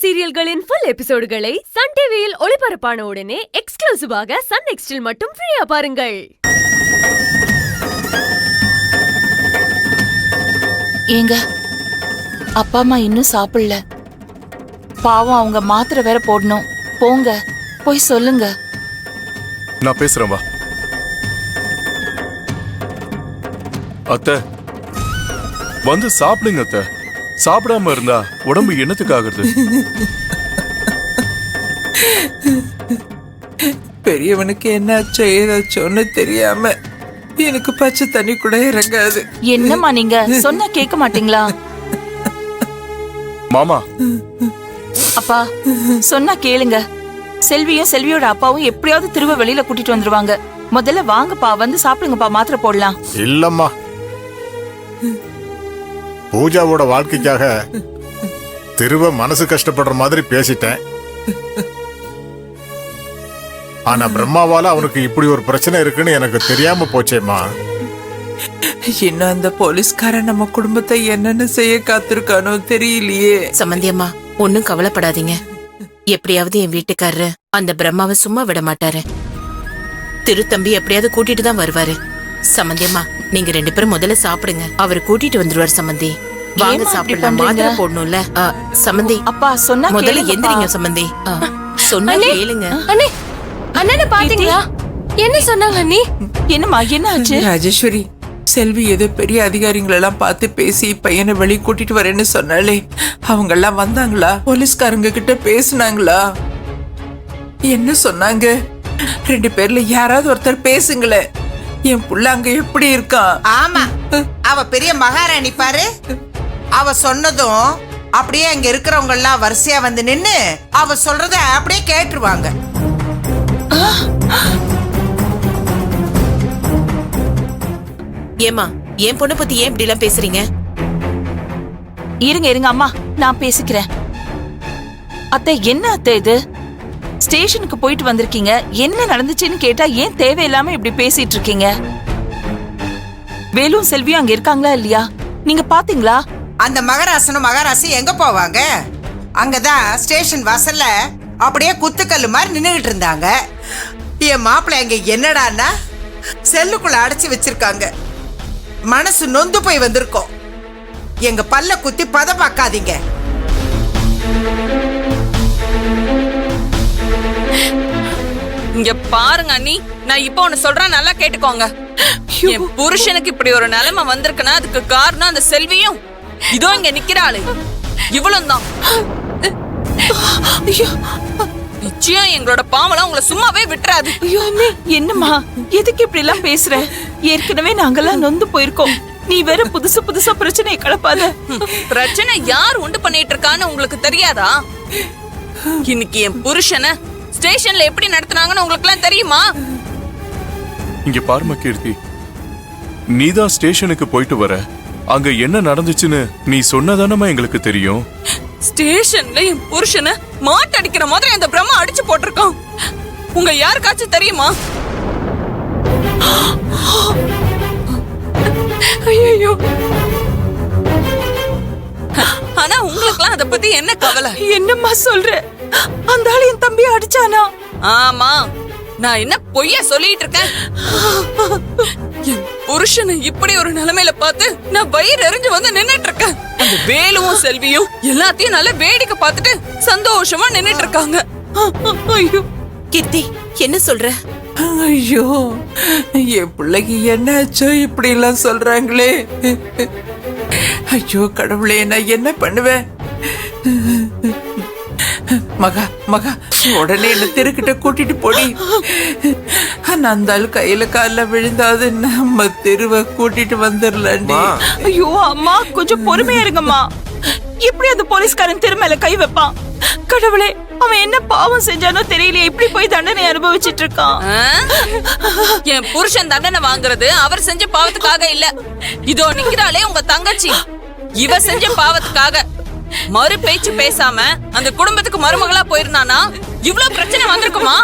சீரியல்களின் full எபிசோடுகளை Sun டிவியில் ஒளிபரப்பான உடனே எக்ஸ்க்ளூசிவாக சன் நெக்ஸ்டில் மட்டும் ஃப்ரீயா பாருங்கள். ஏங்க, அப்பா அம்மா இன்னும் சாப்பிடல. பாவம், அவங்க மாத்திரை வேற போடணும். போங்க, போய் சொல்லுங்க. நான் பேசுறேன், வா. அத்தை, வந்து சாப்பிடுங்க அத்தை. சாப்பிடாம இருந்தா உடம்பு என்னத்துக்காகிறது? பெரியவனுக்கு என்னாச்சோ ஏதாச்சோன்னு தெரியாம எனக்கு பச்சை தண்ணி கூட இறங்காது. என்னம்மா நீங்க சொன்னா கேட்க மாட்டீங்களா? மாமா, அப்பா சொன்னா கேளுங்க. செல்வியும் செல்வியோட அப்பாவும் எப்படியாவது திரும்ப வெளியில கூட்டிட்டு வந்துருவாங்க. முதல்ல வாங்கப்பா, வந்து சாப்பிடுங்கப்பா, மாத்திரை போடலாம். இல்லம்மா, பூஜாவோட வாழ்க்கைக்காக திருவ மனசு கஷ்டப்படுற மாதிரி பேசிட்டேன். ஆனா பிரம்மாவால அவனுக்கு இப்படி ஒரு பிரச்சனை இருக்குன்னு எனக்கு தெரியாம போச்சேம்மா. இன்னும் அந்த போலீஸ்காரன் நம்ம குடும்பத்தை என்னென்ன செய்ய காத்திருக்கானோ தெரியலையே. சம்பந்தி அம்மா, ஒன்னும் கவலைப்படாதீங்க. எப்படியாவது என் வீட்டுக்காரரு அந்த பிரம்மாவை சும்மா விட மாட்டாரு. திருத்தம்பி எப்படியாவது கூட்டிட்டு தான் வருவாரு. சம்பந்தி அம்மா, நீங்க 2 பேரும் முதல்ல சாப்பிடுங்க. அவரு கூட்டிட்டு வந்துருவாரு. சம்பந்தி வாங்க சாப்பிடலாம். மாத்திரை போடணும்ல. சம்பந்தி அப்பா சொன்னா முதல்ல எந்திரிங்க. சம்பந்தி சொன்னா கேளுங்க. அண்ணே, அண்ணனை பாத்தீங்களா? என்ன சொன்னாங்க அண்ணி? என்னம்மா, என்ன ஆச்சு? ராஜேஸ்வரி, செல்வி ஏதோ பெரிய அதிகாரிகளெல்லாம் பார்த்து பேசி பையனை வெளியே கூட்டிட்டு வரேன்னு சொன்னாலே, அவங்க எல்லாம் வந்தாங்களா? போலீஸ்காரங்க கிட்ட பேசினாங்களா? என்ன சொன்னாங்க? 2 பேர்ல யாராவது ஒருத்தர் பேசுங்களேன். என் புள்ள அங்க எப்படி இருக்கான்? ஆமா, அவ பெரிய மகாராணி பாரு. அவ சொன்னதும் அப்படியே அங்க இருக்கிறவங்க எல்லாம் வரிசையா வந்து நின்னு அவ சொல்றத அப்படியே கேட்டுருவாங்க. ஏமா, என் பொண்ணை பத்தி ஏன் இப்படி எல்லாம் பேசுறீங்க? இருங்க இருங்க அம்மா, நான் பேசிக்கிறேன். அத்தை, என்ன அத்தை இது? ஸ்டேஷனுக்கு போயிட்டு வந்திருக்கீங்க, என்ன நடந்துச்சுன்னு கேட்டா ஏன் தேவையில்லாம இப்படி பேசிட்டு இருக்கீங்க? வேலும் செல்வியும் அங்க இருக்காங்களா இல்லையா? நீங்க பாத்தீங்களா? அந்த மகராசனும் மகாராசி எங்க போவாங்க? அங்கதான் ஸ்டேஷன் வாசல்ல அப்படியே குத்துக்கல்லு மாதிரி நின்னுகிட்டு இருந்தாங்க. என் மாப்பிள்ளை அங்க என்னடான்னா செல்லுக்குள்ள அடைச்சு வச்சிருக்காங்க. மனசு நொந்து போய் வந்திருக்கோம். எங்க பல்ல குத்தி பத பாக்காதீங்க. இங்க பாருங்க அண்ணி, நான் இப்ப ஒண்ணு சொல்றேன், நல்லா கேட்டுக்கோங்க. என் புருஷனுக்கு இப்படி ஒரு நிலைமை வந்திருக்குன்னா அதுக்கு காரணம் அந்த செல்வியும் இதோ இங்க நிக்கிறாளு இவ்வளவு தான். நிச்சயம் எங்களோட பாவலாம் உங்களை சும்மாவே விட்டுறாது. ஐயோ அண்ணே, என்னம்மா எதுக்கு இப்படி எல்லாம் பேசுற? ஏற்கனவே நாங்கெல்லாம் நொந்து போயிருக்கோம். நீ வேற புதுசு புதுசா பிரச்சனையை கலப்பாத. பிரச்சனை யார் உண்டு பண்ணிட்டு இருக்கான்னு உங்களுக்கு தெரியாதா? இன்னைக்கு என் புருஷனை ஸ்டேஷன்ல எப்படி நடத்துனாங்கன்னு உங்களுக்கு எல்லாம் தெரியுமா? இங்க பாருமா கீர்த்தி, நீதான் ஸ்டேஷனுக்கு போயிட்டு வர. அங்க என்ன நடந்துச்சுன்னு நீ சொன்னதானமா எங்களுக்கு தெரியும். ஸ்டேஷன்ல என் புருஷனை மாட்டடிக்கிற மாதிரி அந்த பிரம்மா அடிச்சு போட்டிருக்கான். உங்க யாருக்காச்சும் தெரியுமா? ஐயோ, ஆனா உங்களுக்குலாம் அத பத்தி என்ன கவலை? என்னம்மா சொல்ற? அந்த ஆளு என் தம்பி அடிச்சானா? ஆமா, நான் என்ன பொய்யா சொல்லிட்டு இருக்கேன்? என் புருஷனை இப்படி ஒரு நிலைமையில பார்த்து நான் வயிறு எரிஞ்சு வந்து நின்னுட்டு இருக்கேன். அந்த வேலுவும் செல்வியும் எல்லாத்தையும் நல்லா வேடிக்கை பார்த்துட்டு சந்தோஷமா நின்னுட்டு இருக்காங்க. ஐயோ கீர்த்தி, என்ன சொல்ற? ஐயோ, என் பிள்ளைக்கு என்னாச்சோ இப்படி எல்லாம் சொல்றாங்களே. ஐயோ கடவுளே, நான் என்ன பண்ணுவேன்? மகா மகா, உடனே என்ன தெருக்கிட்ட கூட்டிட்டு போடி. அந்த ஆளு கையில கால விழுந்தாது நம்ம தெருவை கூட்டிட்டு வந்துடலாண்டி. ஐயோ அம்மா, கொஞ்சம் பொறுமையா இருங்கம்மா. எப்படி அந்த போலீஸ்காரன் திருமேல கை வைப்பான்? கடவுளே, அவன் என்ன பாவம் செஞ்சானோ தெரியலையே, இப்படி போய் தண்டனை அனுபவிச்சிட்டு இருக்கான். என் புருஷன் தண்டனை வாங்குறது அவர் செஞ்ச பாவத்துக்காக இல்ல. இதோ நிக்கிறாளே உங்க தங்கச்சி, இவ செஞ்ச பாவத்துக்காக. மறு பேச்சு பேசாம அந்த குடும்பத்துக்கு மருமகளா போயிருந்தானா இவ்ளோ பிரச்சனை வந்திருக்குமா?